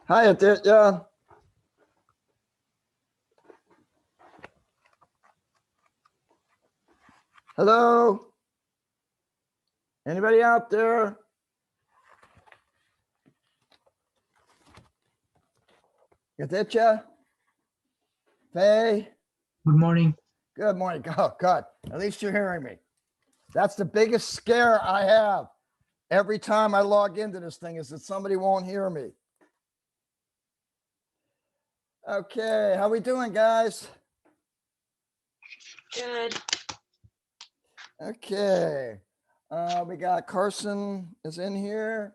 Hi, Aditya. Hello? Anybody out there? Aditya? Faye? Good morning. Good morning. Oh, God. At least you're hearing me. That's the biggest scare I have every time I log into this thing is that somebody won't hear me. Okay, how we doing, guys? Good. Okay. We got Carson is in here.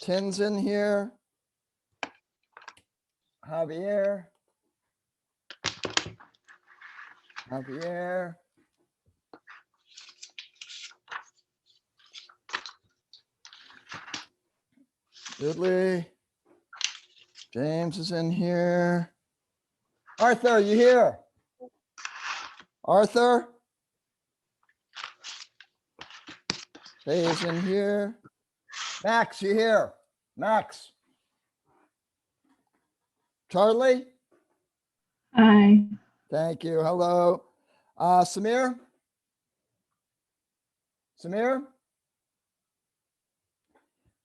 Tim's in here. Javier. Javier. Dudley. James is in here. Arthur, are you here? Arthur? Faye is in here. Max, you here? Max? Charlie? Hi. Thank you. Hello. Samir? Samir?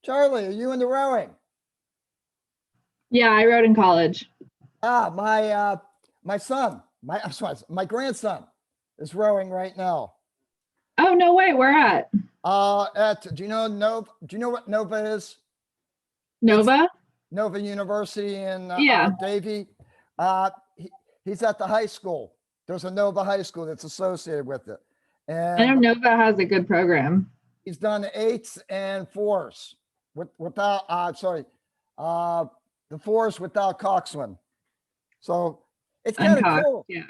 Charlie, are you in the rowing? Yeah, I rode in college. My son, my grandson is rowing right now. Oh, no way. Where at? Do you know Nova? Do you know what Nova is? Nova? Nova University in Yeah. Davie. He's at the high school. There's a Nova High School that's associated with it. I know And Nova has a good program. he's done 8s and 4s without, the 4s without coxswain. So it's kind of Uncocked, cool. yeah.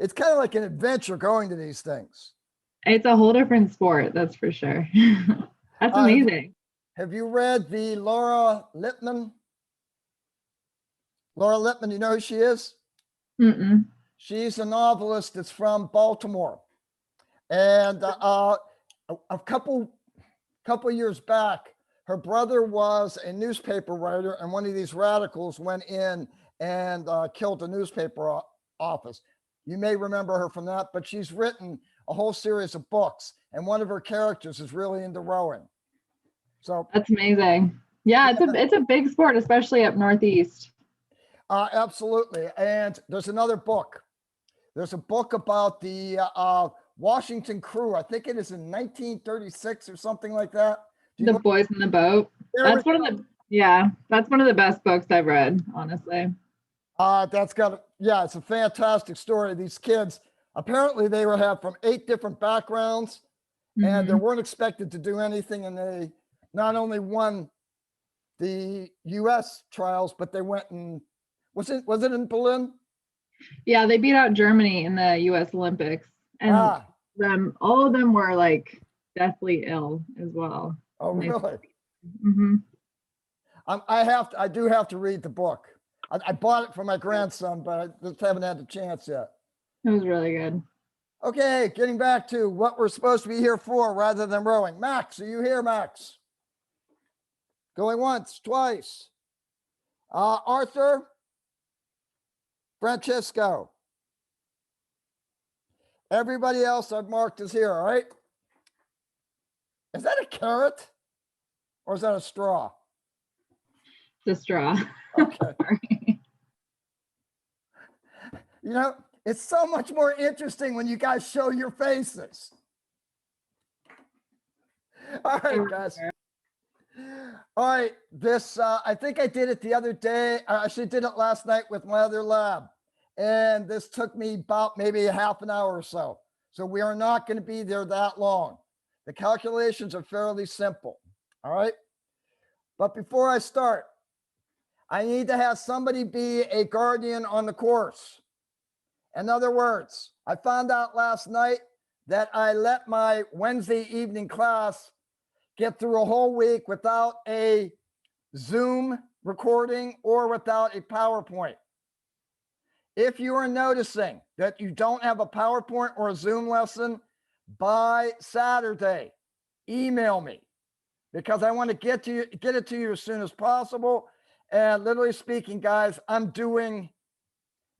It's kind of like an adventure going to these things. It's a whole different sport, that's for sure. That's amazing. Have you read the Laura Lippman? Laura Lippman, you know who she is? Mm-mm. She's a novelist that's from Baltimore. And a couple years back, her brother was a newspaper writer, and one of these radicals went in and killed the newspaper office. You may remember her from that, but she's written a whole series of books, and one of her characters is really into rowing. So That's amazing. Yeah, it's a big sport, especially up Northeast. absolutely. And there's another book. There's a book about the Washington crew. I think it is in 1936 or something like that. The Boys in the Boat. That's one of the best books I've read, honestly. It's a fantastic story. These kids, apparently they have from 8 different backgrounds, and they weren't expected to do anything, and they not only won the US trials, but they went and was it in Berlin? Yeah, they beat out Germany in the US Olympics. And all of them were like deathly ill as well. Oh, really? Mm-hmm. I do have to read the book. I bought it for my grandson, but I just haven't had the chance yet. It was really good. Okay, getting back to what we're supposed to be here for rather than rowing. Max, are you here, Max? Going once, twice. Arthur? Francisco? Everybody else I've marked is here, all right? Is that a carrot or is that a straw? It's a straw. Okay. You know, it's so much more interesting when you guys show your faces. All right, guys. All right, this, I think I did it the other day. I actually did it last night with my other lab. And this took me about maybe a half an hour or so. So we are not going to be there that long. The calculations are fairly simple. All right. But before I start, I need to have somebody be a guardian on the course. In other words, I found out last night that I let my Wednesday evening class get through a whole week without a Zoom recording or without a PowerPoint. If you are noticing that you don't have a PowerPoint or a Zoom lesson by Saturday, email me. because I want to get it to you as soon as possible. And literally speaking, guys, I'm doing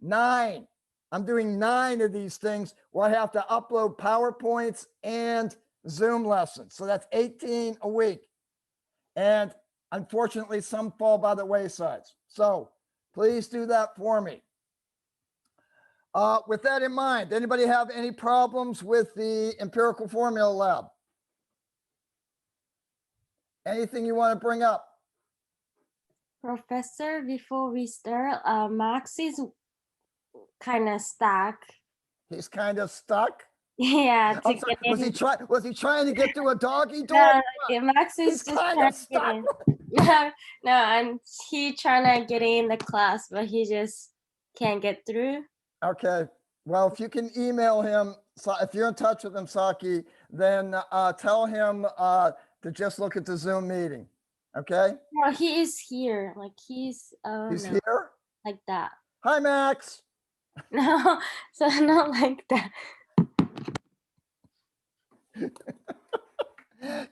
9. I'm doing 9 of these things where I have to upload PowerPoints and Zoom lessons. So that's 18 a week. And unfortunately, some fall by the wayside. So please do that for me. With that in mind, anybody have any problems with the empirical formula lab? Anything you want to bring up? Professor, before we start, Max is kind of stuck. He's kind of stuck. Yeah, to I'm sorry, get in. was he trying to get through a doggy door? No, Max is He's just kind trying of to get stuck. in. No, and he trying to get in the class, but he just can't get through. Okay. Well, if you can email him, so if you're in touch with him, Saki, then tell him to just look at the Zoom meeting. Okay. No, he is here. Like he's He's no, here. like that. Hi, Max. No, so not like that.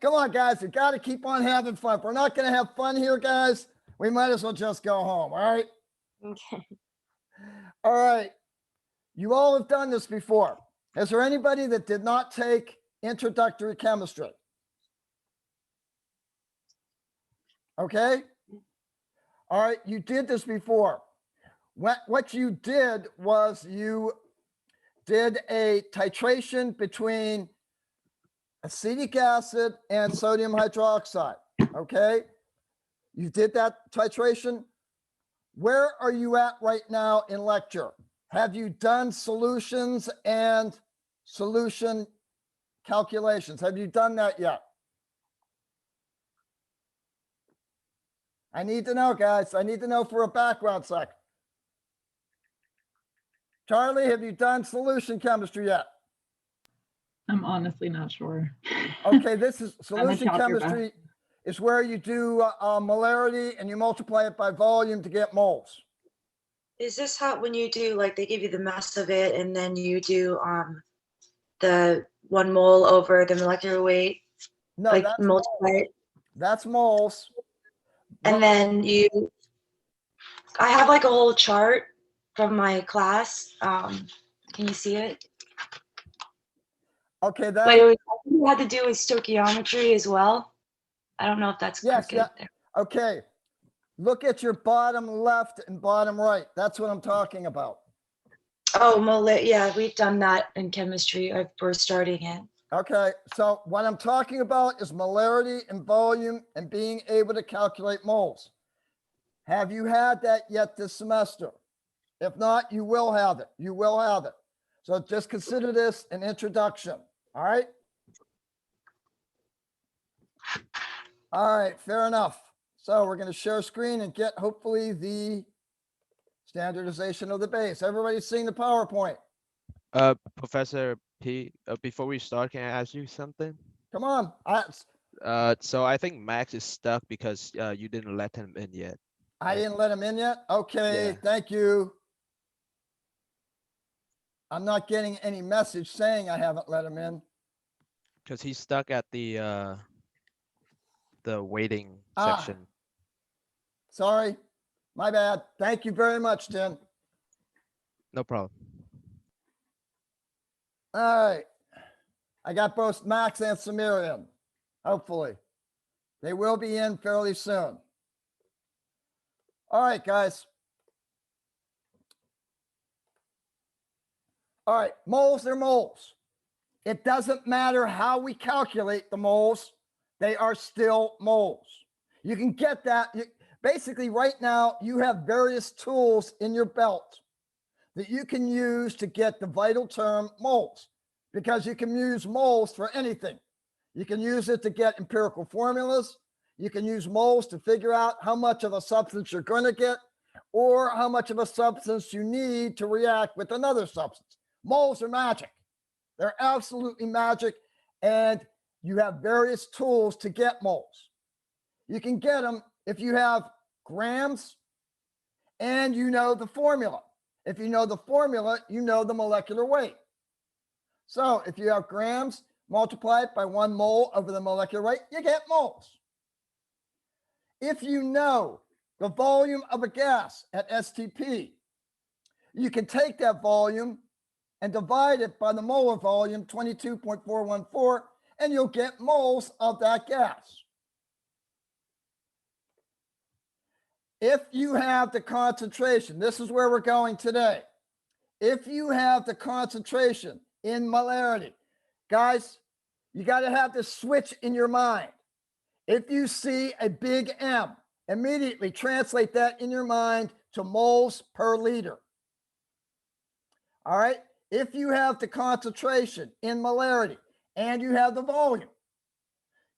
Come on, guys. We got to keep on having fun. If we're not going to have fun here, guys, we might as well just go home. All right. Okay. All right. You all have done this before. Is there anybody that did not take introductory chemistry? Okay. All right. You did this before. What you did was you did a titration between acetic acid and sodium hydroxide. Okay. You did that titration. Where are you at right now in lecture? Have you done solutions and solution calculations? Have you done that yet? I need to know, guys. I need to know for a background check. Charlie, have you done solution chemistry yet? I'm honestly not sure. Okay, this is I'm a solution chapter back. chemistry is where you do molarity and you multiply it by volume to get moles. Is this how when you do like they give you the mass of it and then you do the 1 mole over the molecular weight, No, like that's multiply it, that's moles. and then I have like a whole chart from my class. Can you see it? Okay, But it had to do with stoichiometry as well. I don't know if that's yes, crooked yeah. there. Okay. Look at your bottom left and bottom right. That's what I'm talking about. Oh, yeah, we've done that in chemistry. We're starting it. Okay, so what I'm talking about is molarity and volume and being able to calculate moles. Have you had that yet this semester? If not, you will have it. You will have it. So just consider this an introduction. All right. All right, fair enough. So we're going to share screen and get hopefully the standardization of the base. Everybody's seeing the PowerPoint. Professor P, before we start, can I ask you something? Come on. So I think Max is stuck because you didn't let him in yet. I didn't let him in yet. Okay, Yeah. thank you. I'm not getting any message saying I haven't let him in. Because he's stuck at the waiting Ah. section. Sorry, my bad. Thank you very much, Tim. No problem. All right. I got both Max and Samir in, hopefully. They will be in fairly soon. All right, guys. All right, moles, they're moles. It doesn't matter how we calculate the moles, they are still moles. You can get that. Basically, right now, you have various tools in your belt that you can use to get the vital term moles, because you can use moles for anything. You can use it to get empirical formulas. You can use moles to figure out how much of a substance you're going to get or how much of a substance you need to react with another substance. Moles are magic. They're absolutely magic. And you have various tools to get moles. You can get them if you have grams and you know the formula. If you know the formula, you know the molecular weight. So if you have grams, multiply it by 1 mole over the molecular weight, you get moles. if you know the volume of a gas at STP, you can take that volume and divide it by the molar volume, 22.414, and you'll get moles of that gas. If you have the concentration, this is where we're going today. If you have the concentration in molarity, guys, you got to have this switch in your mind. If you see a big M, immediately translate that in your mind to moles per liter. All right. If you have the concentration in molarity and you have the volume,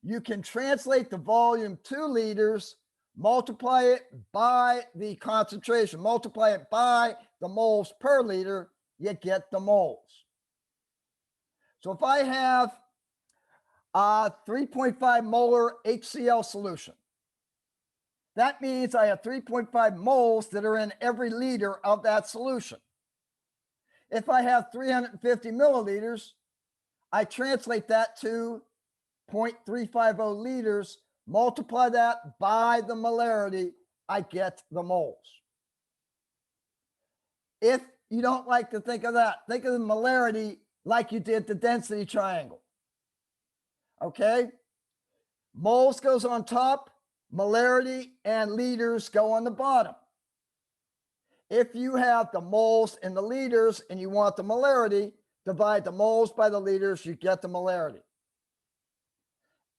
you can translate the volume to liters, multiply it by the concentration, multiply it by the moles per liter, you get the moles. So if I have a 3.5 molar HCl solution, that means I have 3.5 moles that are in every liter of that solution. If I have 350 milliliters, I translate that to 0.350 liters, multiply that by the molarity, I get the moles. If you don't like to think of that, think of the molarity like you did the density triangle. Okay? Moles goes on top, molarity and liters go on the bottom. If you have the moles and the liters and you want the molarity, divide the moles by the liters, you get the molarity.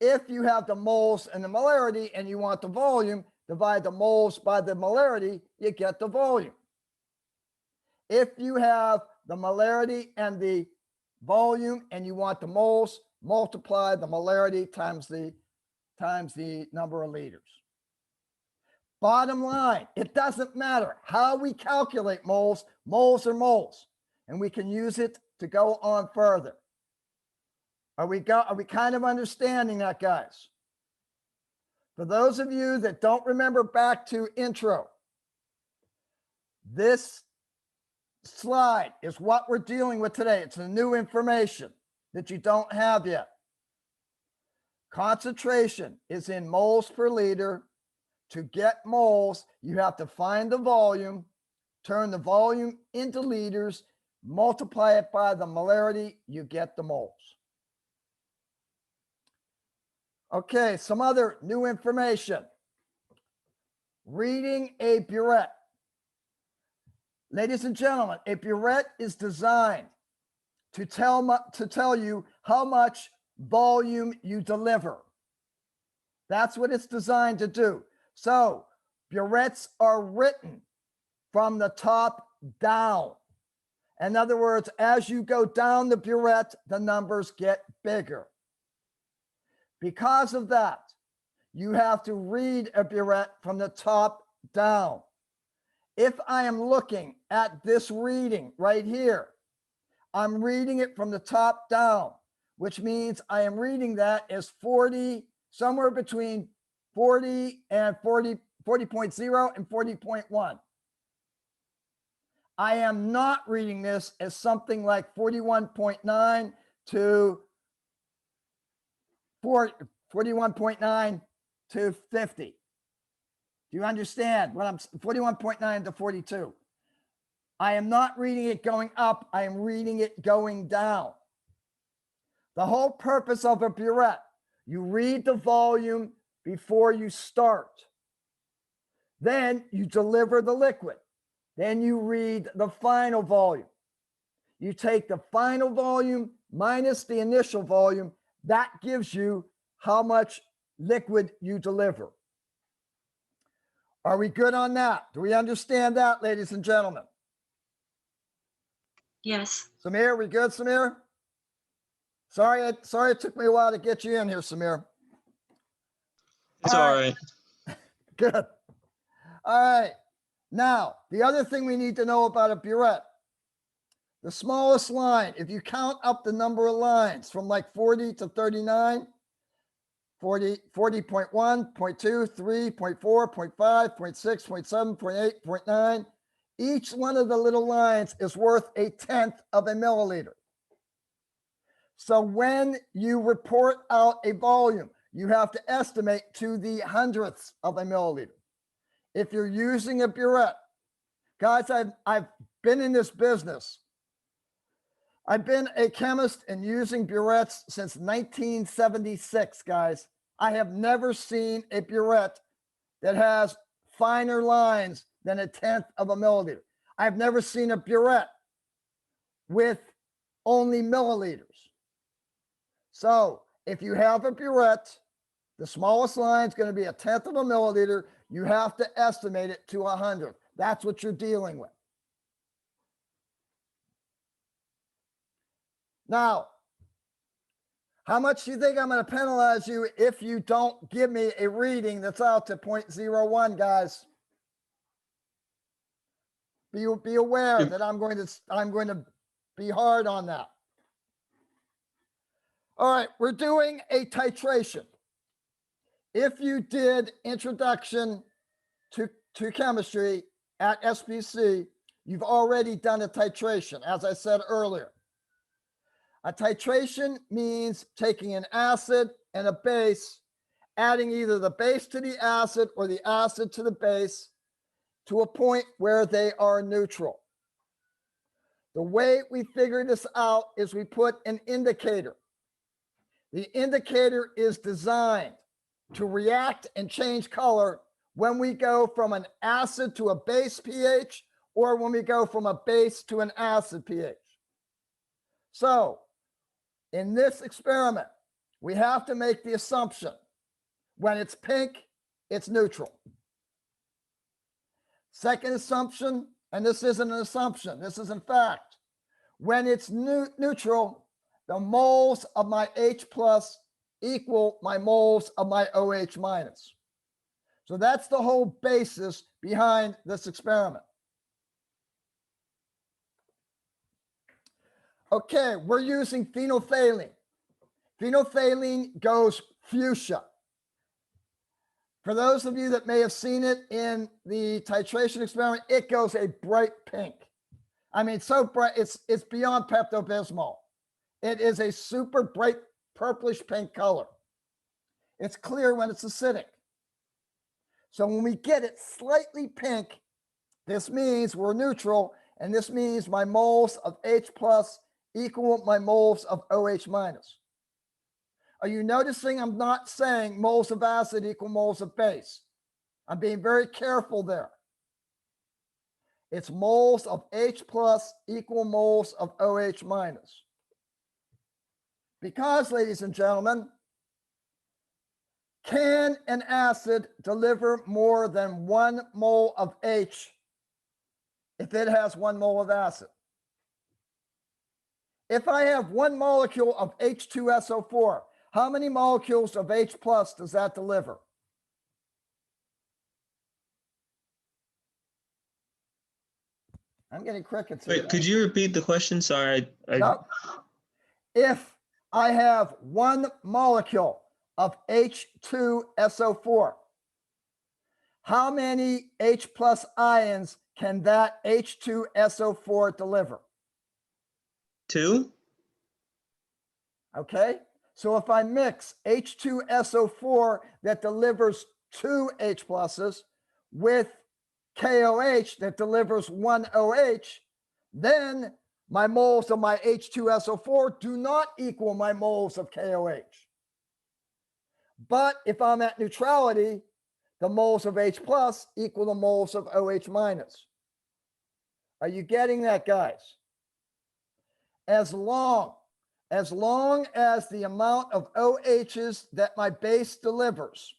If you have the moles and the molarity and you want the volume, divide the moles by the molarity, you get the volume. If you have the molarity and the volume and you want the moles, multiply the molarity times the number of liters. Bottom line, it doesn't matter how we calculate moles, moles are moles, and we can use it to go on further. Are we kind of understanding that, guys? For those of you that don't remember back to intro, this slide is what we're dealing with today. It's the new information that you don't have yet. Concentration is in moles per liter. To get moles, you have to find the volume, turn the volume into liters, multiply it by the molarity, you get the moles. Okay, some other new information. Reading a burette. Ladies and gentlemen, a burette is designed to tell you how much volume you deliver. That's what it's designed to do. So burettes are written from the top down. In other words, as you go down the burette, the numbers get bigger. Because of that, you have to read a burette from the top down. If I am looking at this reading right here, I'm reading it from the top down, which means I am reading that as 40, somewhere between 40 and 40.0 and 40.1. I am not reading this as something like 41.9 to 41.9 to 50. Do you understand what I'm 41.9 to 42? I am not reading it going up. I am reading it going down. The whole purpose of a burette, you read the volume before you start. Then you deliver the liquid. Then you read the final volume. You take the final volume minus the initial volume. That gives you how much liquid you deliver. Are we good on that? Do we understand that, ladies and gentlemen? Yes. Samir, we good, Samir? Sorry, it took me a while to get you in here, Samir. It's all right. Good. All right. Now, the other thing we need to know about a burette, the smallest line, if you count up the number of lines from like 40 to 39, 40.1, 0.2, 3, 0.4, 0.5, 0.6, 0.7, 0.8, 0.9, each one of the little lines is worth 1/10 of a milliliter. So when you report out a volume, you have to estimate to the hundredths of a milliliter. If you're using a burette, guys, I've been in this business. I've been a chemist and using burettes since 1976, guys. I have never seen a burette that has finer lines than 1/10 of a milliliter. I've never seen a burette with only milliliters. So if you have a burette, the smallest line is going to be 1/10 of a milliliter. You have to estimate it to 100. That's what you're dealing with. Now, how much do you think I'm going to penalize you if you don't give me a reading that's out to 0.01, guys? Be aware that I'm going to be hard on that. All right, we're doing a titration. If you did introduction to chemistry at SPC, you've already done a titration, as I said earlier. A titration means taking an acid and a base, adding either the base to the acid or the acid to the base to a point where they are neutral. The way we figure this out is we put an indicator. The indicator is designed to react and change color when we go from an acid to a base pH or when we go from a base to an acid pH. So in this experiment, we have to make the assumption when it's pink, it's neutral. Second assumption, and this isn't an assumption, this is in fact, when it's neutral, the moles of my H plus equal my moles of my OH minus. So that's the whole basis behind this experiment. Okay, we're using phenolphthalein. Phenolphthalein goes fuchsia. For those of you that may have seen it in the titration experiment, it goes a bright pink. I mean, so bright, it's beyond Pepto-Bismol. It is a super bright purplish pink color. It's clear when it's acidic. So when we get it slightly pink, this means we're neutral, and this means my moles of H plus equal my moles of OH minus. Are you noticing I'm not saying moles of acid equal moles of base? I'm being very careful there. It's moles of H plus equal moles of OH minus. Because, ladies and gentlemen, can an acid deliver more than 1 mole of H if it has 1 mole of acid? If I have 1 molecule of H2SO4, how many molecules of H plus does that deliver? I'm getting crickets. Wait, could you repeat the question? Sorry. No. If I have 1 molecule of H2SO4, how many H plus ions can that H2SO4 deliver? 2? Okay, so if I mix H2SO4 that delivers 2 H pluses with KOH that delivers 1 OH, then my moles of my H2SO4 do not equal my moles of KOH. But if I'm at neutrality, the moles of H plus equal the moles of OH minus. Are you getting that, guys? As long as the amount of OHs that my base delivers,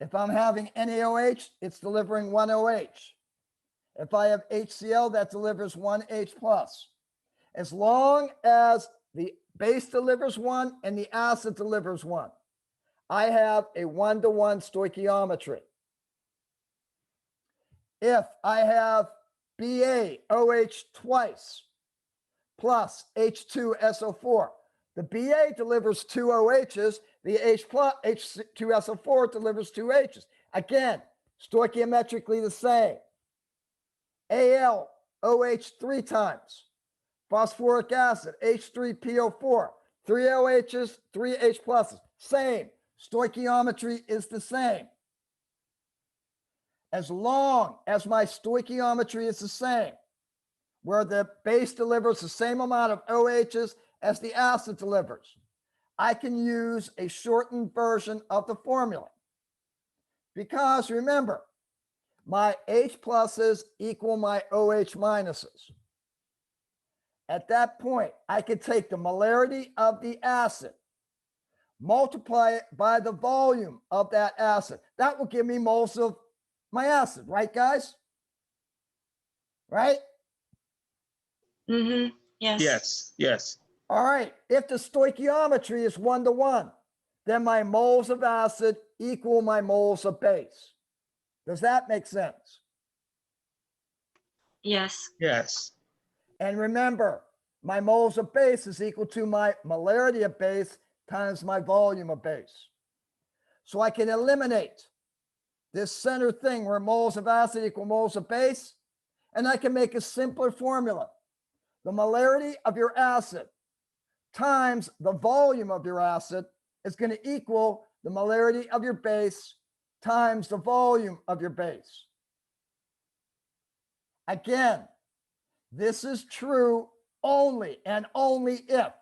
if I'm having NaOH, it's delivering 1 OH. If I have HCl, that delivers 1 H plus. As long as the base delivers 1 and the acid delivers 1, I have a 1-to-1 stoichiometry. If I have BaOH twice plus H2SO4, the Ba delivers 2 OHs, the H plus H2SO4 delivers 2 H's. Again, stoichiometrically the same. AlOH 3 times, phosphoric acid, H3PO4. 3 OHs, 3 H pluses. Same. Stoichiometry is the same. As long as my stoichiometry is the same, where the base delivers the same amount of OHs as the acid delivers, I can use a shortened version of the formula. Because remember, my H pluses equal my OH minuses. At that point, I could take the molarity of the acid, multiply it by the volume of that acid. That will give me moles of my acid, right, guys? Right? Mm-hmm. Yes. Yes, yes, All right. If the stoichiometry is 1-to-1, then my moles of acid equal my moles of base. Does that make sense? Yes. yes, And remember, my moles of base is equal to my molarity of base times my volume of base. So I can eliminate this center thing where moles of acid equal moles of base, and I can make a simpler formula. The molarity of your acid times the volume of your acid is going to equal the molarity of your base times the volume of your base. Again, this is true only and only if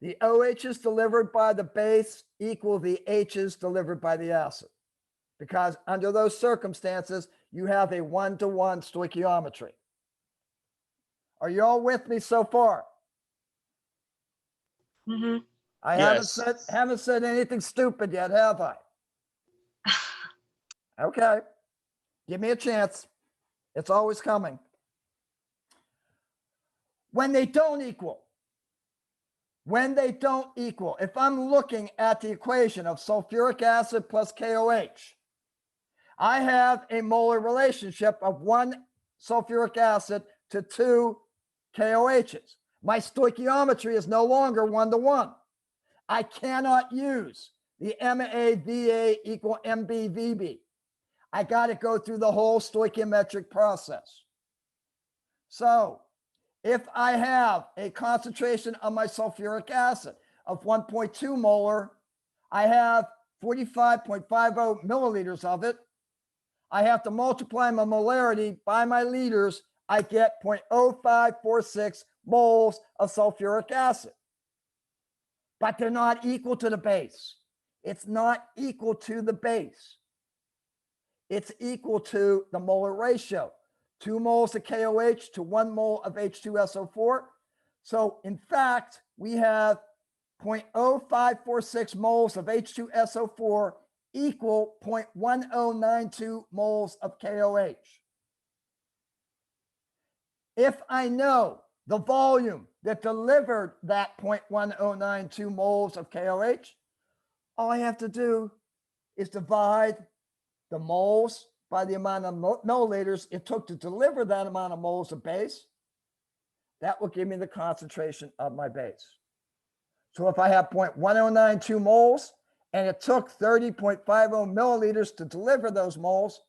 the OHs delivered by the base equal the H's delivered by the acid. Because under those circumstances, you have a 1-to-1 stoichiometry. Are you all with me so far? Mm-hmm. I Yes. haven't said anything stupid yet, have I? Okay. Give me a chance. It's always coming. When they don't equal, if I'm looking at the equation of sulfuric acid plus KOH, I have a molar relationship of 1 sulfuric acid to 2 KOHs. My stoichiometry is no longer 1-to-1. I cannot use the MAVA equal MBVB. I got to go through the whole stoichiometric process. So if I have a concentration of my sulfuric acid of 1.2 molar, I have 45.50 milliliters of it. I have to multiply my molarity by my liters. I get 0.0546 moles of sulfuric acid. But they're not equal to the base. It's not equal to the base. It's equal to the molar ratio. 2 moles of KOH to 1 mole of H2SO4. So in fact, we have 0.0546 moles of H2SO4 equal 0.1092 moles of KOH. If I know the volume that delivered that 0.1092 moles of KOH, all I have to do is divide the moles by the amount of milliliters it took to deliver that amount of moles of base. That will give me the concentration of my base. So if I have 0.1092 moles and it took 30.50 milliliters to deliver those moles,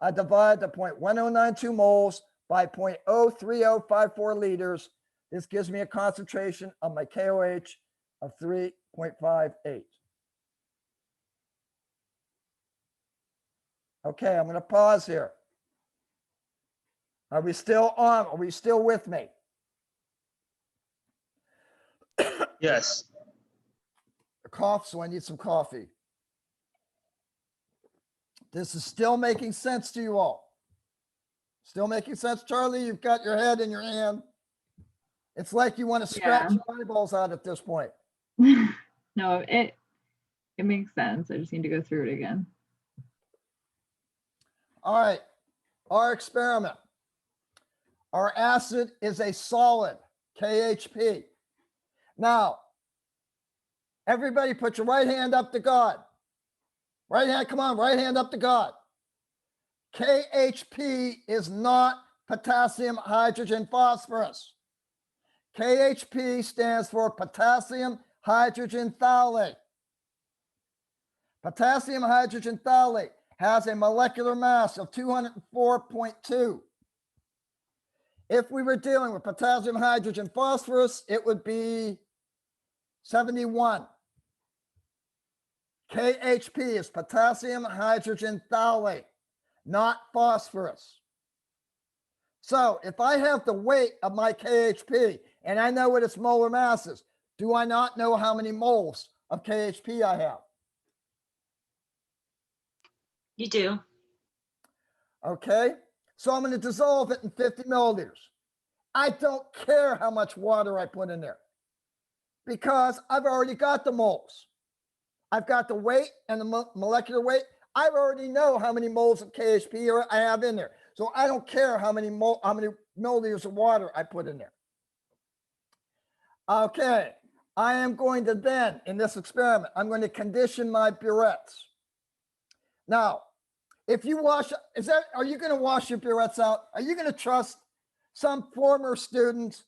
I divide the 0.1092 moles by 0.03054 liters. This gives me a concentration of my KOH of 3.58. Okay, I'm going to pause here. Are we still on? Are we still with me? yes, A cough, so I need some coffee. This is still making sense to you all. Still making sense, Charlie? You've got your head in your hand. It's like you want to scratch Yeah. your eyeballs out at this point. No, it makes sense. I just need to go through it again. All right, our experiment. Our acid is a solid, KHP. Now, everybody put your right hand up to God. Right hand, come on, right hand up to God. KHP is not potassium, hydrogen, phosphorus. KHP stands for potassium hydrogen phthalate. Potassium hydrogen phthalate has a molecular mass of 204.2. If we were dealing with potassium hydrogen phosphorus, it would be 71. KHP is potassium hydrogen phthalate, not phosphorus. So if I have the weight of my KHP and I know what its molar mass is, do I not know how many moles of KHP I have? You do. Okay, so I'm going to dissolve it in 50 milliliters. I don't care how much water I put in there because I've already got the moles. I've got the weight and the molecular weight. I already know how many moles of KHP I have in there. So I don't care how many milliliters of water I put in there. Okay, I am going to then, in this experiment, I'm going to condition my burettes. Now, if you wash, are you going to wash your burettes out? Are you going to trust some former student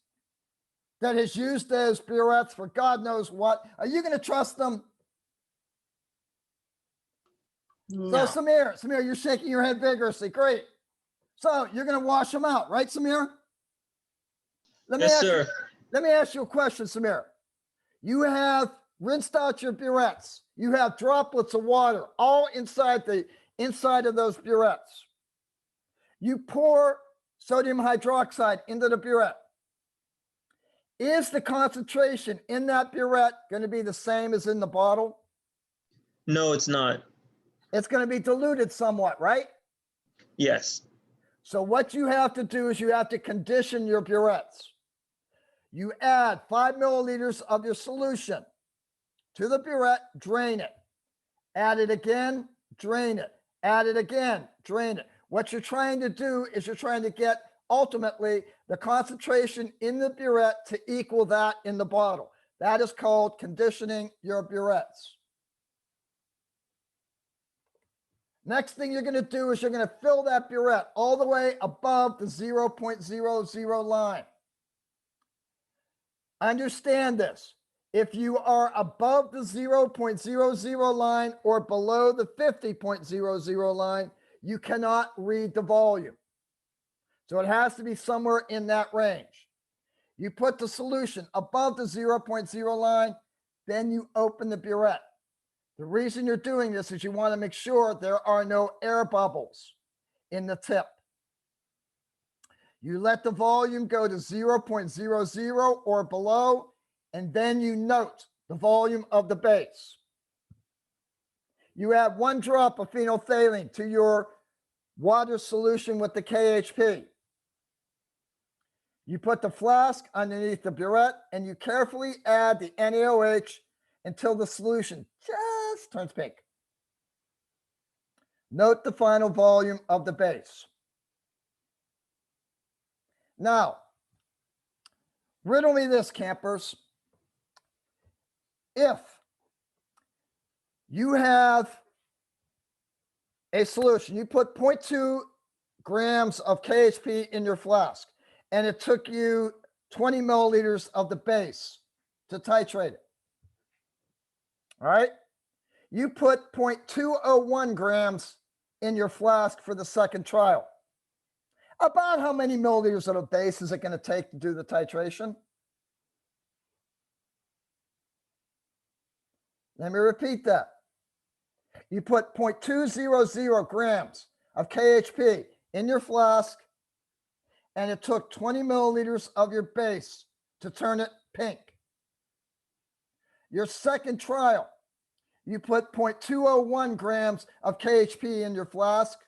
that has used those burettes for God knows what? Are you going to trust them? No. So Samir, you're shaking your head vigorously. Great. So you're going to wash them out, right, Samir? Yes, sir. Let me ask you a question, Samir. You have rinsed out your burettes. You have droplets of water all inside of those burettes. You pour sodium hydroxide into the burette. Is the concentration in that burette going to be the same as in the bottle? No, it's not. It's going to be diluted somewhat, right? Yes. So what you have to do is you have to condition your burettes. You add 5 milliliters of your solution to the burette, drain it. Add it again, drain it. Add it again, drain it. What you're trying to do is you're trying to get ultimately the concentration in the burette to equal that in the bottle. That is called conditioning your burettes. Next thing you're going to do is you're going to fill that burette all the way above the 0.00 line. Understand this. If you are above the 0.00 line or below the 50.00 line, you cannot read the volume. So it has to be somewhere in that range. You put the solution above the 0.0 line, then you open the burette. The reason you're doing this is you want to make sure there are no air bubbles in the tip. You let the volume go to 0.00 or below, and then you note the volume of the base. You add 1 drop of phenolphthalein to your water solution with the KHP. You put the flask underneath the burette and you carefully add the NaOH until the solution just turns pink. Note the final volume of the base. Now, riddle me this, campers. If you have a solution, you put 0.2 grams of KHP in your flask, and it took you 20 milliliters of the base to titrate it. All right. You put 0.201 grams in your flask for the second trial. About how many milliliters of the base is it going to take to do the titration? Let me repeat that. You put 0.200 grams of KHP in your flask, and it took 20 milliliters of your base to turn it pink. Your second trial, you put 0.201 grams of KHP in your flask.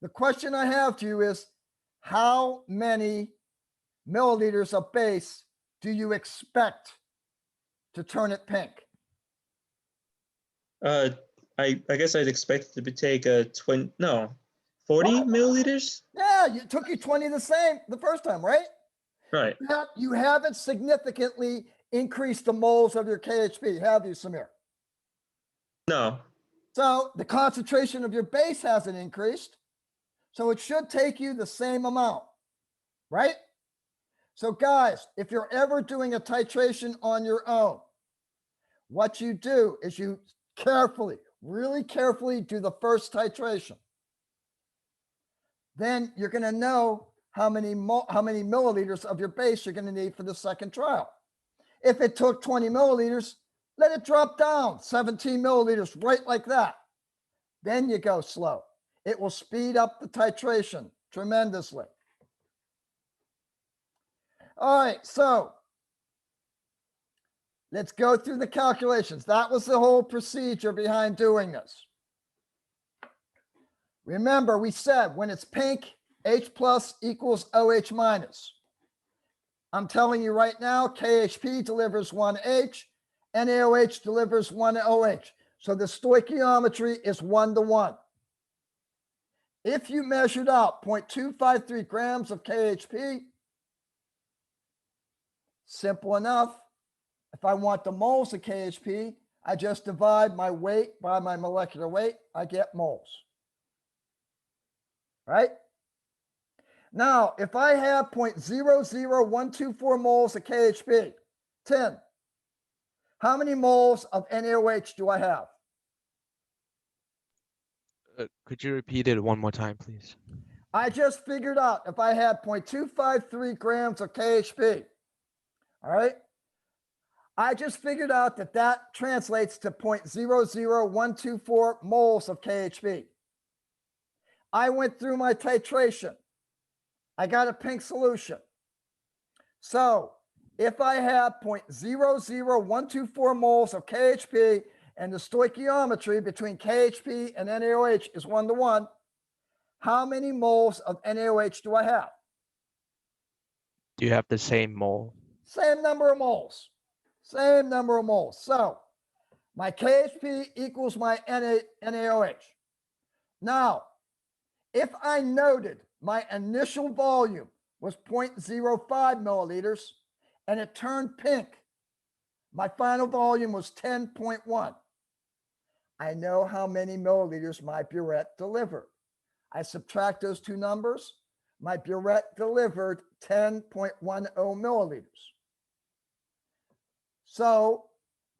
The question I have to you is, how many milliliters of base do you expect to turn it pink? I guess I'd expect it to take 40 milliliters. Yeah, it took you 20 the same the first time, right? Right. You haven't significantly increased the moles of your KHP, have you, Samir? No. So the concentration of your base hasn't increased. So it should take you the same amount, right? So guys, if you're ever doing a titration on your own, what you do is you carefully, really carefully do the first titration. Then you're going to know how many milliliters of your base you're going to need for the second trial. If it took 20 milliliters, let it drop down 17 milliliters, right like that. Then you go slow. It will speed up the titration tremendously. All right, so let's go through the calculations. That was the whole procedure behind doing this. Remember, we said when it's pink, H plus equals OH minus. I'm telling you right now, KHP delivers 1H, NaOH delivers 1OH. So the stoichiometry is 1-to-1. If you measured out 0.253 grams of KHP, simple enough. If I want the moles of KHP, I just divide my weight by my molecular weight. I get moles. Right? Now, if I have 0.00124 moles of KHP, 10, how many moles of NaOH do I have? Could you repeat it one more time, please? I just figured out if I had 0.253 grams of KHP, all right? I just figured out that that translates to 0.00124 moles of KHP. I went through my titration. I got a pink solution. So if I have 0.00124 moles of KHP and the stoichiometry between KHP and NaOH is 1-to-1, how many moles of NaOH do I have? Do you have the same mole? Same number of moles. Same number of moles. So my KHP equals my NaOH. Now, if I noted my initial volume was 0.05 milliliters and it turned pink, my final volume was 10.1. I know how many milliliters my burette delivered. I subtract those two numbers. My burette delivered 10.10 milliliters. So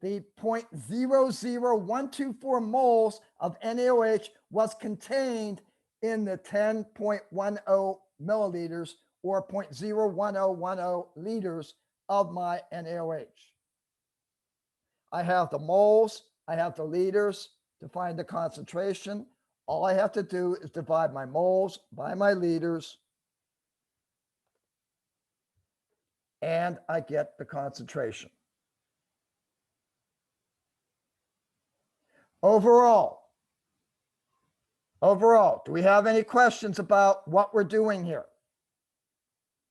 the 0.00124 moles of NaOH was contained in the 10.10 milliliters or 0.01010 liters of my NaOH. I have the moles, I have the liters to find the concentration. All I have to do is divide my moles by my liters, and I get the concentration. Overall, do we have any questions about what we're doing here?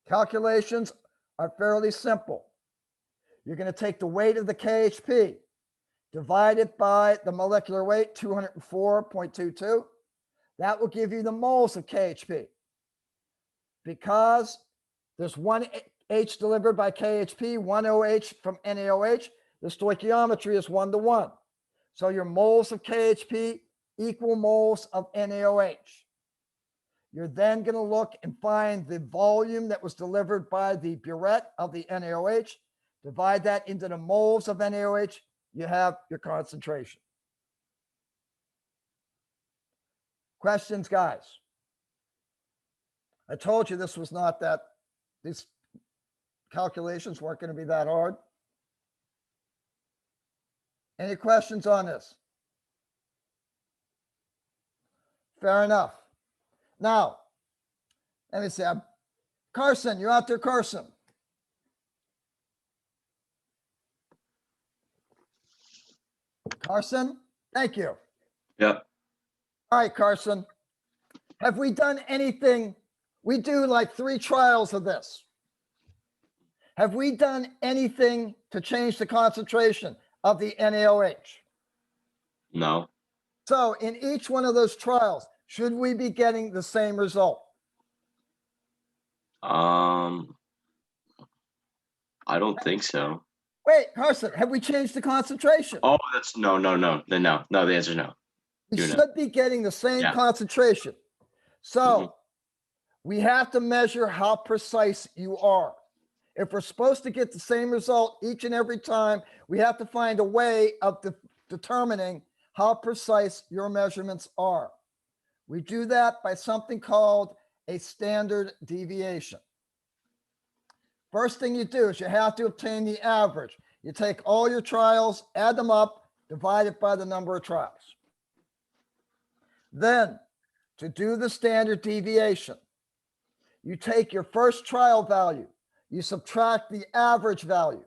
Calculations are fairly simple. You're going to take the weight of the KHP, divide it by the molecular weight, 204.22. That will give you the moles of KHP. Because there's one H delivered by KHP, one OH from NaOH, the stoichiometry is 1-to-1. So your moles of KHP equal moles of NaOH. You're then going to look and find the volume that was delivered by the burette of the NaOH. Divide that into the moles of NaOH. You have your concentration. Questions, guys? I told you this was not that, these calculations weren't going to be that hard. Any questions on this? Fair enough. Now, let me see. Carson, you out there, Carson? Carson, thank you. Yeah. All right, Carson. Have we done anything? We do like 3 trials of this. Have we done anything to change the concentration of the NaOH? No. So in each one of those trials, should we be getting the same result? I don't think so. Wait, Carson, have we changed the concentration? Oh, that's no. The answer is no. We do should know. be getting the same Yeah. concentration. So we have to measure how precise you are. If we're supposed to get the same result each and every time, we have to find a way of determining how precise your measurements are. We do that by something called a standard deviation. First thing you do is you have to obtain the average. You take all your trials, add them up, divide it by the number of trials. Then, to do the standard deviation, you take your first trial value, you subtract the average value,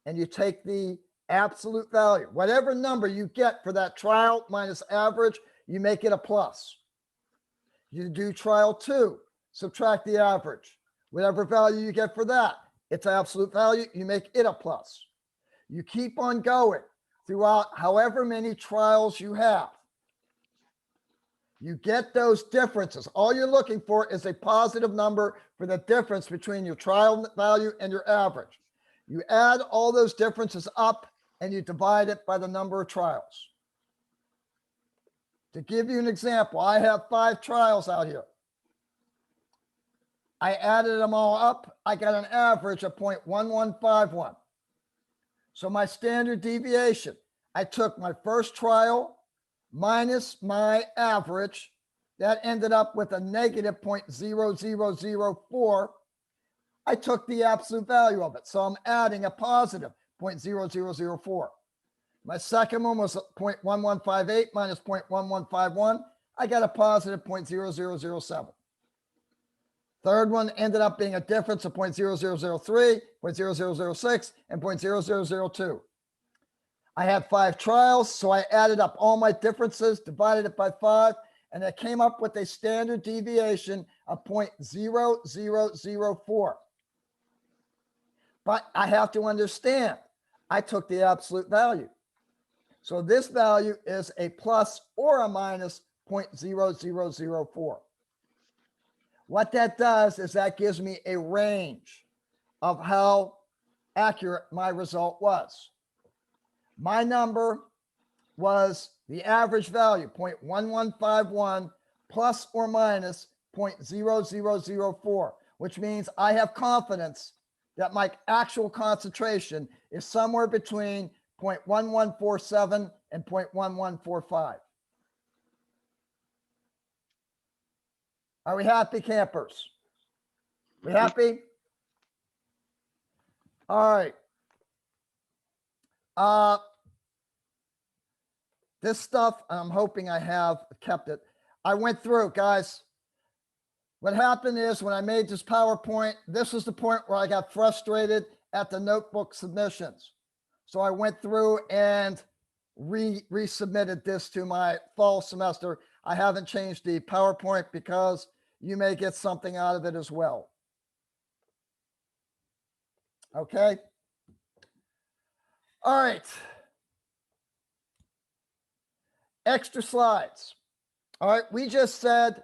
and you take the absolute value. Whatever number you get for that trial minus average, you make it a plus. You do trial 2, subtract the average. Whatever value you get for that, its absolute value, you make it a plus. You keep on going throughout however many trials you have. You get those differences. All you're looking for is a positive number for the difference between your trial value and your average. You add all those differences up and you divide it by the number of trials. To give you an example, I have 5 trials out here. I added them all up. I got an average of 0.1151. So my standard deviation, I took my first trial minus my average. That ended up with a negative 0.0004. I took the absolute value of it. So I'm adding a positive 0.0004. My second one was 0.1158 minus 0.1151. I got a positive 0.0007. Third one ended up being a difference of 0.0003, 0.0006, and 0.0002. I had 5 trials, so I added up all my differences, divided it by 5, and I came up with a standard deviation of 0.0004. But I have to understand, I took the absolute value. So this value is a plus or a minus 0.0004. What that does is that gives me a range of how accurate my result was. My number was the average value, 0.1151 plus or minus 0.0004, which means I have confidence that my actual concentration is somewhere between 0.1147 and 0.1145. Are we happy, campers? We happy? All right. This stuff, I'm hoping I have kept it. I went through, guys. What happened is when I made this PowerPoint, this was the point where I got frustrated at the notebook submissions. So I went through and resubmitted this to my fall semester. I haven't changed the PowerPoint because you may get something out of it as well. Okay. All right. Extra slides. All right. We just said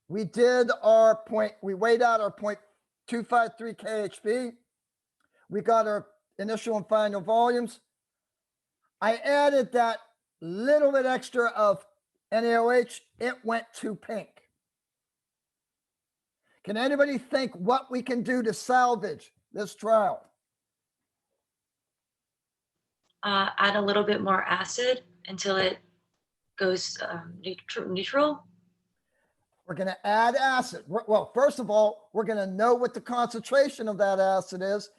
we did our point. We weighed out our 0.253 KHP. We got our initial and final volumes. I added that little bit extra of NaOH. It went to pink. Can anybody think what we can do to salvage this trial? Add a little bit more acid until it goes neutral. We're going to add acid. Well, first of all, we're going to know what the concentration of that acid is,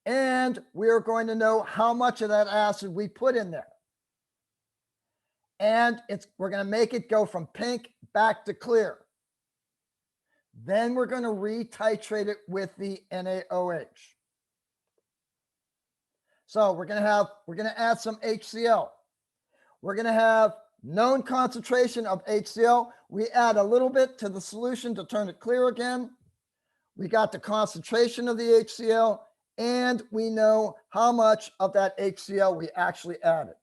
and we're going to know how much of that acid we put in there. And we're going to make it go from pink back to clear. Then we're going to retitrate it with the NaOH. So we're going to add some HCl. We're going to have known concentration of HCl. We add a little bit to the solution to turn it clear again. We got the concentration of the HCl, and we know how much of that HCl we actually added.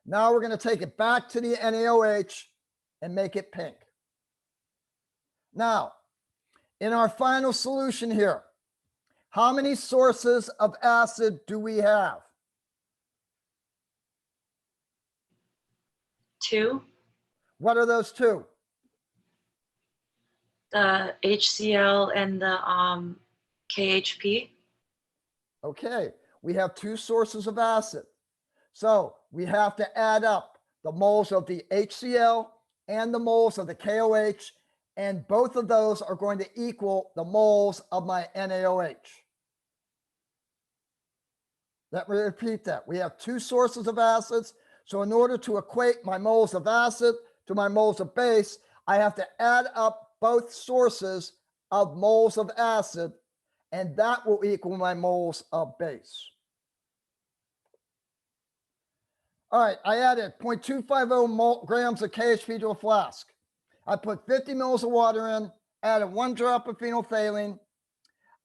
Now we're going to take it back to the NaOH and make it pink. Now, in our final solution here, how many sources of acid do we have? 2. What are those 2? The HCl and the KHP. Okay, we have 2 sources of acid. So we have to add up the moles of the HCl and the moles of the KOH, and both of those are going to equal the moles of my NaOH. Let me repeat that. We have two sources of acids. So in order to equate my moles of acid to my moles of base, I have to add up both sources of moles of acid, and that will equal my moles of base. All right, I added 0.250 grams of KHP to a flask. I put 50 mils of water in, added 1 drop of phenolphthalein.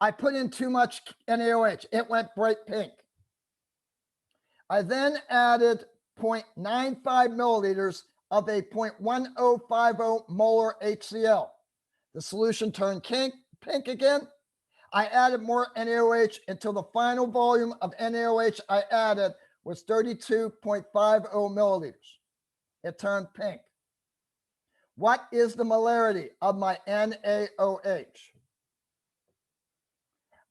I put in too much NaOH. It went bright pink. I then added 0.95 milliliters of a 0.1050 molar HCl. The solution turned pink again. I added more NaOH until the final volume of NaOH I added was 32.50 milliliters. It turned pink. What is the molarity of my NaOH?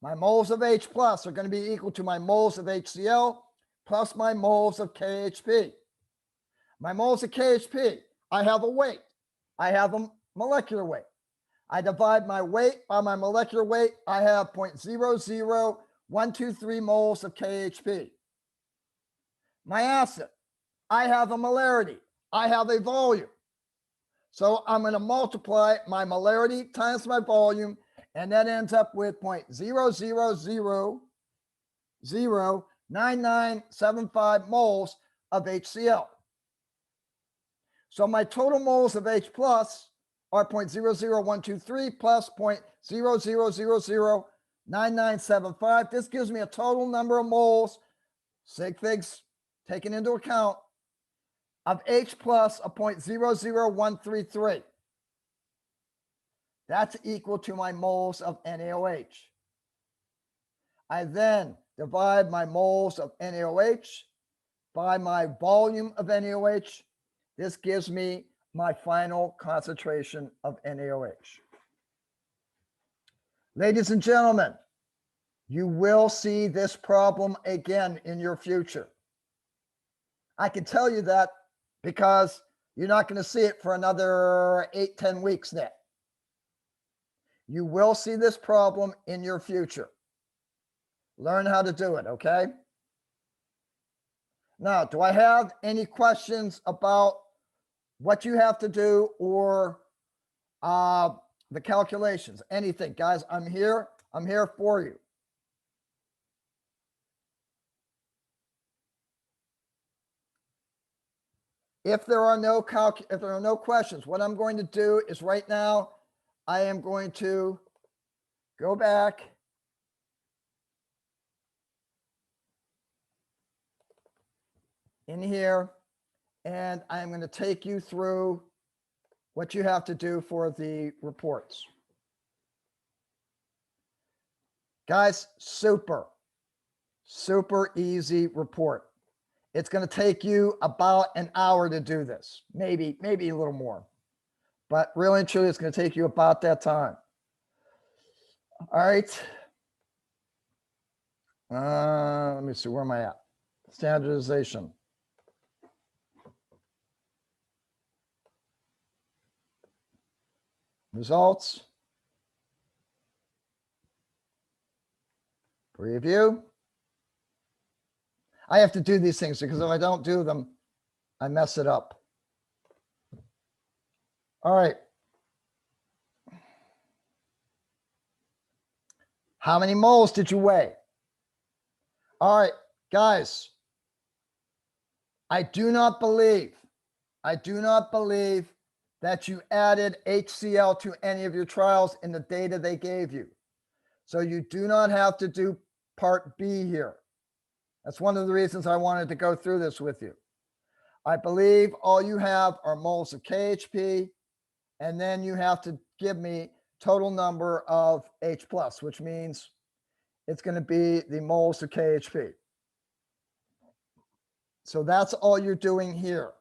My moles of H plus are going to be equal to my moles of HCl plus my moles of KHP. My moles of KHP, I have a weight. I have a molecular weight. I divide my weight by my molecular weight. I have 0.00123 moles of KHP. My acid, I have a molarity. I have a volume. So I'm going to multiply my molarity times my volume, and that ends up with 0.0009975 moles of HCl. So my total moles of H plus are 0.00123 plus 0.00009975. This gives me a total number of moles, sig figs taken into account, of H plus of 0.00133. That's equal to my moles of NaOH. I then divide my moles of NaOH by my volume of NaOH. This gives me my final concentration of NaOH. Ladies and gentlemen, you will see this problem again in your future. I can tell you that because you're not going to see it for another 8-10 weeks now. You will see this problem in your future. Learn how to do it, okay? Now, do I have any questions about what you have to do or the calculations? Anything, guys? I'm here for you. If there are no questions, what I'm going to do is right now, I am going to go back in here, and I'm going to take you through what you have to do for the reports. Guys, super easy report. It's going to take you about an hour to do this, maybe a little more, but really and truly, it's going to take you about that time. All right. Let me see, where am I at? Standardization. Results. Preview. I have to do these things because if I don't do them, I mess it up. All right. How many moles did you weigh? All right, guys. I do not believe that you added HCl to any of your trials in the data they gave you. So you do not have to do part B here. That's one of the reasons I wanted to go through this with you. I believe all you have are moles of KHP, and then you have to give me total number of H plus, which means it's going to be the moles of KHP. So that's all you're doing here.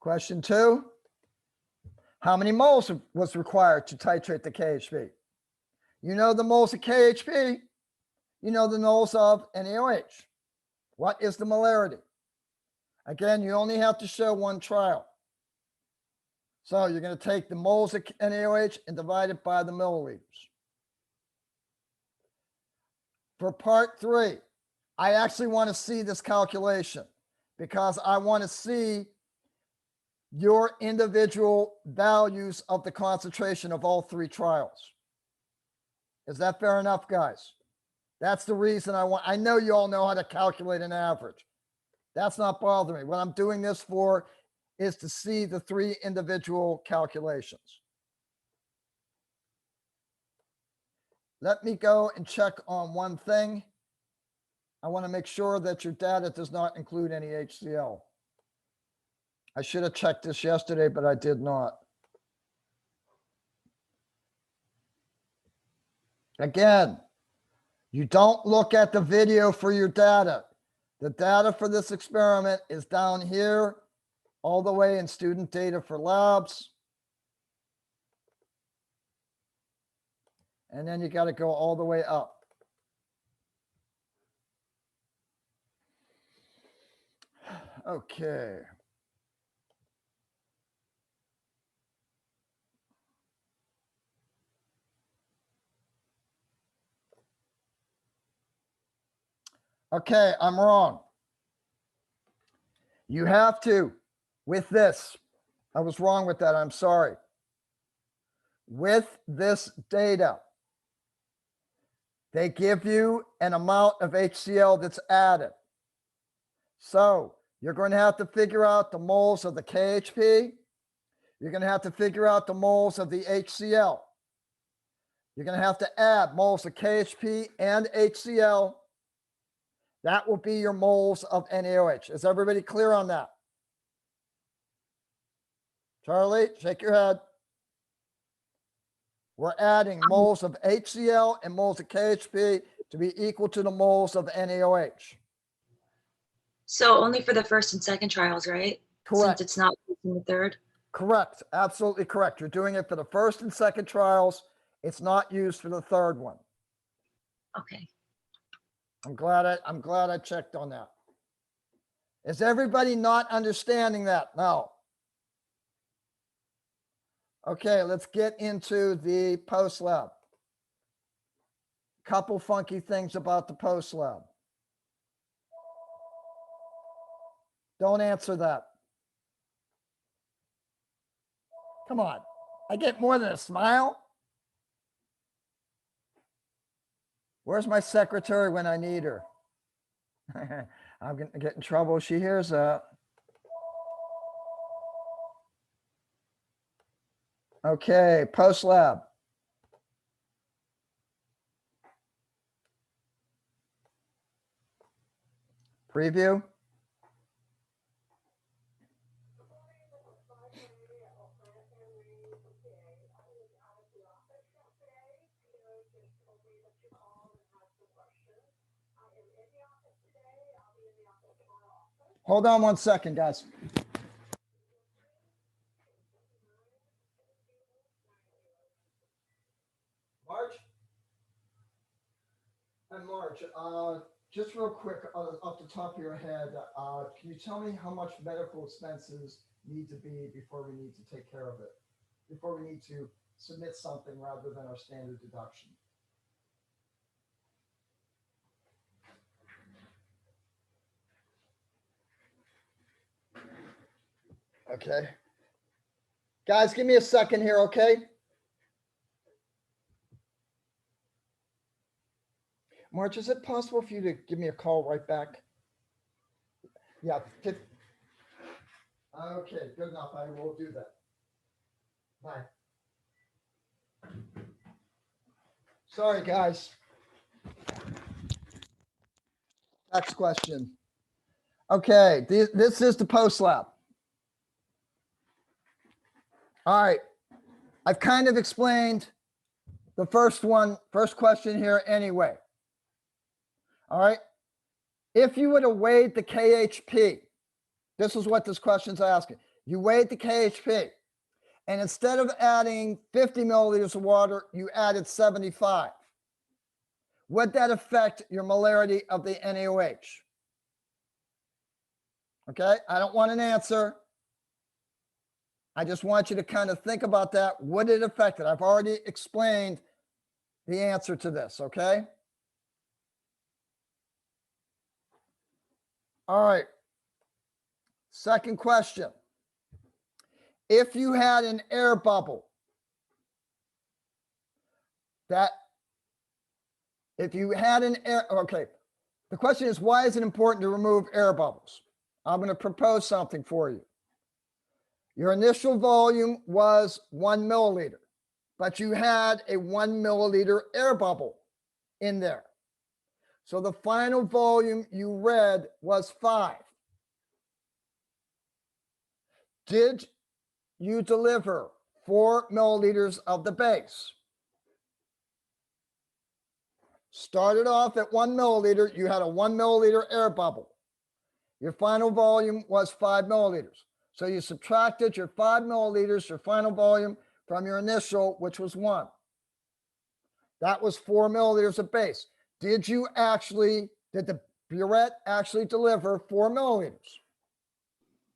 Question 2. How many moles was required to titrate the KHP? You know the moles of KHP. You know the moles of NaOH. What is the molarity? Again, you only have to show one trial. So you're going to take the moles of NaOH and divide it by the milliliters. For part 3, I actually want to see this calculation because I want to see your individual values of the concentration of all 3 trials. Is that fair enough, guys? That's the reason I know you all know how to calculate an average. That's not bothering me. What I'm doing this for is to see the 3 individual calculations. Let me go and check on one thing. I want to make sure that your data does not include any HCl. I should have checked this yesterday, but I did not. Again, you don't look at the video for your data. The data for this experiment is down here, all the way in student data for labs. And then you got to go all the way up. Okay. Okay, I'm wrong. You have to, with this, I was wrong with that, I'm sorry. With this data, they give you an amount of HCl that's added. So you're going to have to figure out the moles of the KHP. You're going to have to figure out the moles of the HCl. You're going to have to add moles of KHP and HCl. That will be your moles of NaOH. Is everybody clear on that? Charlie, shake your head. We're adding moles of HCl and moles of KHP to be equal to the moles of NaOH. So only for the first and second trials, right? Correct. Since it's not in the third. Correct. Absolutely correct. You're doing it for the first and second trials. It's not used for the third one. Okay. I'm glad I checked on that. Is everybody not understanding that? No. Okay, let's get into the post lab. Couple funky things about the post lab. Don't answer that. Come on. I get more than a smile. Where's my secretary when I need her? I'm going to get in trouble if she hears that. Okay, post lab. Preview. Hold on one second, guys. Marge? And Marge, just real quick, off the top of your head, can you tell me how much medical expenses need to be before we need to take care of it? Before we need to submit something rather than our standard deduction? Okay. Guys, give me a second here, okay? Marge, is it possible for you to give me a call right back? Yeah. Okay, good enough. I will do that. Bye. Sorry, guys. Next question. Okay, this is the post lab. All right. I've kind of explained the first question here anyway. All right. If you would have weighed the KHP, this is what this question's asking. You weighed the KHP, and instead of adding 50 milliliters of water, you added 75. Would that affect your molarity of the NaOH? Okay, I don't want an answer. I just want you to kind of think about that. Would it affect it? I've already explained the answer to this, okay? All right. Second question. If you had an air bubble okay. The question is, why is it important to remove air bubbles? I'm going to propose something for you. Your initial volume was 1 milliliter, but you had a 1 milliliter air bubble in there. So the final volume you read was 5. Did you deliver 4 milliliters of the base? Started off at 1 milliliter, you had a 1 milliliter air bubble. Your final volume was 5 milliliters. So you subtracted your 5 milliliters, your final volume, from your initial, which was 1. That was 4 milliliters of base. Did the burette actually deliver 4 milliliters?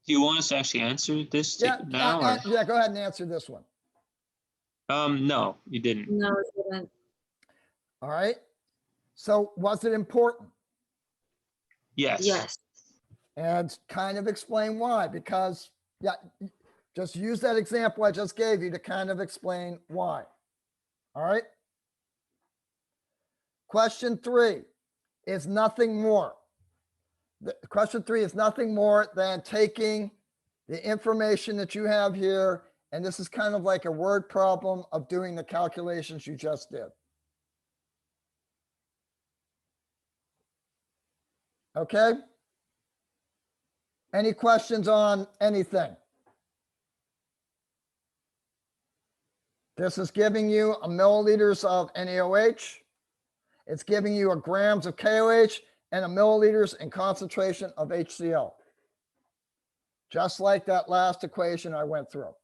Do you want us to actually answer this Yeah, now? Or? yeah, go ahead and answer this one. No, you didn't. No, it didn't. All right. So was it important? Yes. Yes. And kind of explain why, because yeah, just use that example I just gave you to kind of explain why. All right. Question 3 is nothing more. Question 3 is nothing more than taking the information that you have here, and this is kind of like a word problem of doing the calculations you just did. Okay? Any questions on anything? This is giving you a milliliters of NaOH. It's giving you a grams of KOH and a milliliters in concentration of HCl. Just like that last equation I went through.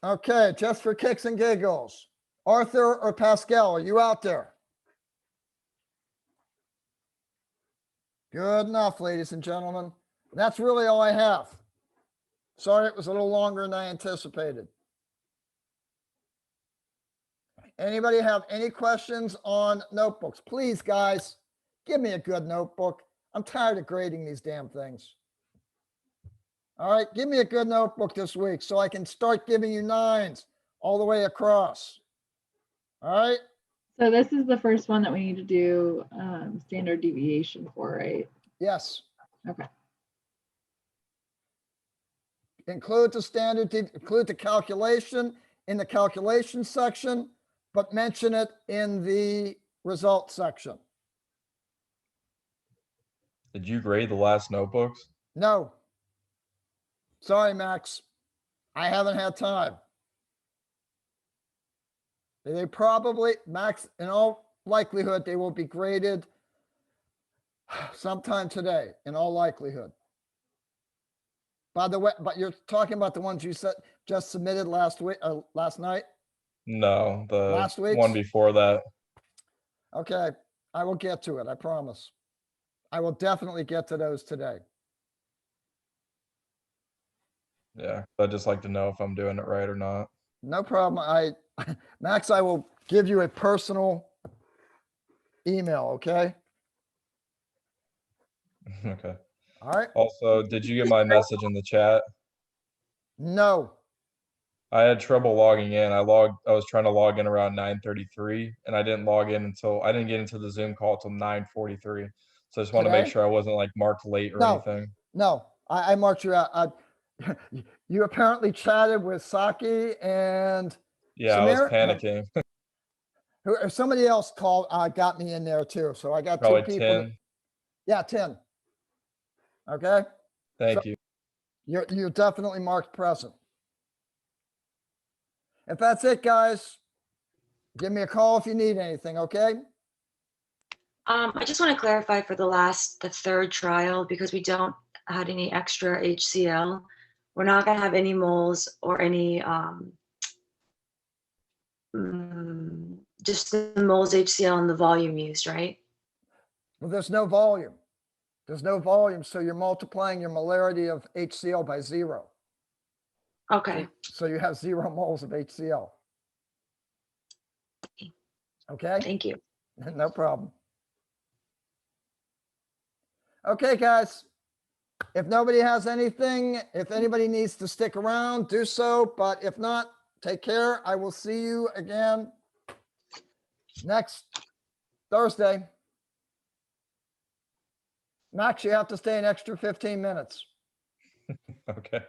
Okay, just for kicks and giggles. Arthur or Pascal, are you out there? Good enough, ladies and gentlemen. That's really all I have. Sorry, it was a little longer than I anticipated. Anybody have any questions on notebooks? Please, guys, give me a good notebook. I'm tired of grading these damn things. All right, give me a good notebook this week so I can start giving you 9s all the way across. All right? So this is the first one that we need to do standard deviation for, right? Yes. Okay. Include the calculation in the calculation section, but mention it in the results section. Did you grade the last notebooks? No. Sorry, Max. I haven't had time. They probably, Max, in all likelihood, they will be graded sometime today, in all likelihood. By the way, but you're talking about the ones you just submitted last week, last night? No, the Last week's? one before that. Okay, I will get to it, I promise. I will definitely get to those today. Yeah, I'd just like to know if I'm doing it right or not. No problem. Max, I will give you a personal email, okay? Okay. All right? Also, did you get my message in the chat? No. I had trouble logging in. I was trying to log in around 9:33 and I didn't get into the Zoom call till 9:43. So I just want to make Today? sure I wasn't like marked late or No. anything. No, I marked you out. You apparently chatted with Saki and Yeah, I was Samir? panicking. Somebody else called, got me in there too. So I got Probably two people. 10. Yeah, 10. Okay. Thank you. You're definitely marked present. If that's it, guys, give me a call if you need anything, okay? I just want to clarify for the third trial, because we don't had any extra HCl. We're not going to have any moles or any, just the moles HCl and the volume used, right? Well, there's no volume. There's no volume, so you're multiplying your molarity of HCl by 0. Okay, So you have 0 moles of HCl. Okay, thank you. no problem. Okay, guys. If nobody has anything, if anybody needs to stick around, do so. But if not, take care. I will see you again next Thursday. Max, you have to stay an extra 15 minutes. Okay.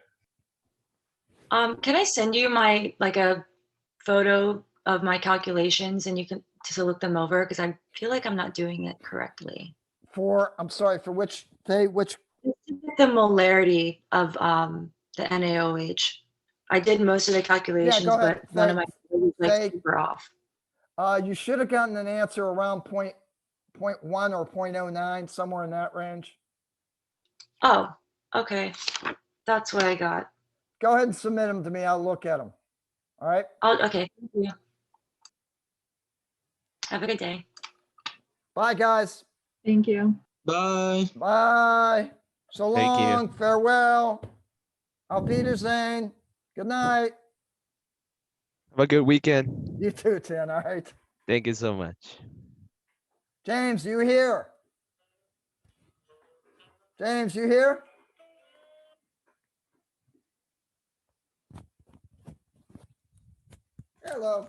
Can I send you my, like a photo of my calculations and you can to look them over? Because I feel like I'm not doing it correctly. I'm sorry, for which which, The molarity of the NaOH. I did most of the calculations, go ahead. but one of my was like Say- super off. you should have gotten an answer around point 0.1 or 0.09, somewhere in that range. Oh, okay. That's what I got. Go ahead and submit them to me. I'll look at them. All right. Okay. Thank you. Have a good day. Bye, guys. Thank you. Bye. Bye. So Thank you. long. Farewell. Auf Wiedersehen. Good night. Have a good weekend. You too, Tin. All right. Thank you so much. James, you here? James, you here? Hello.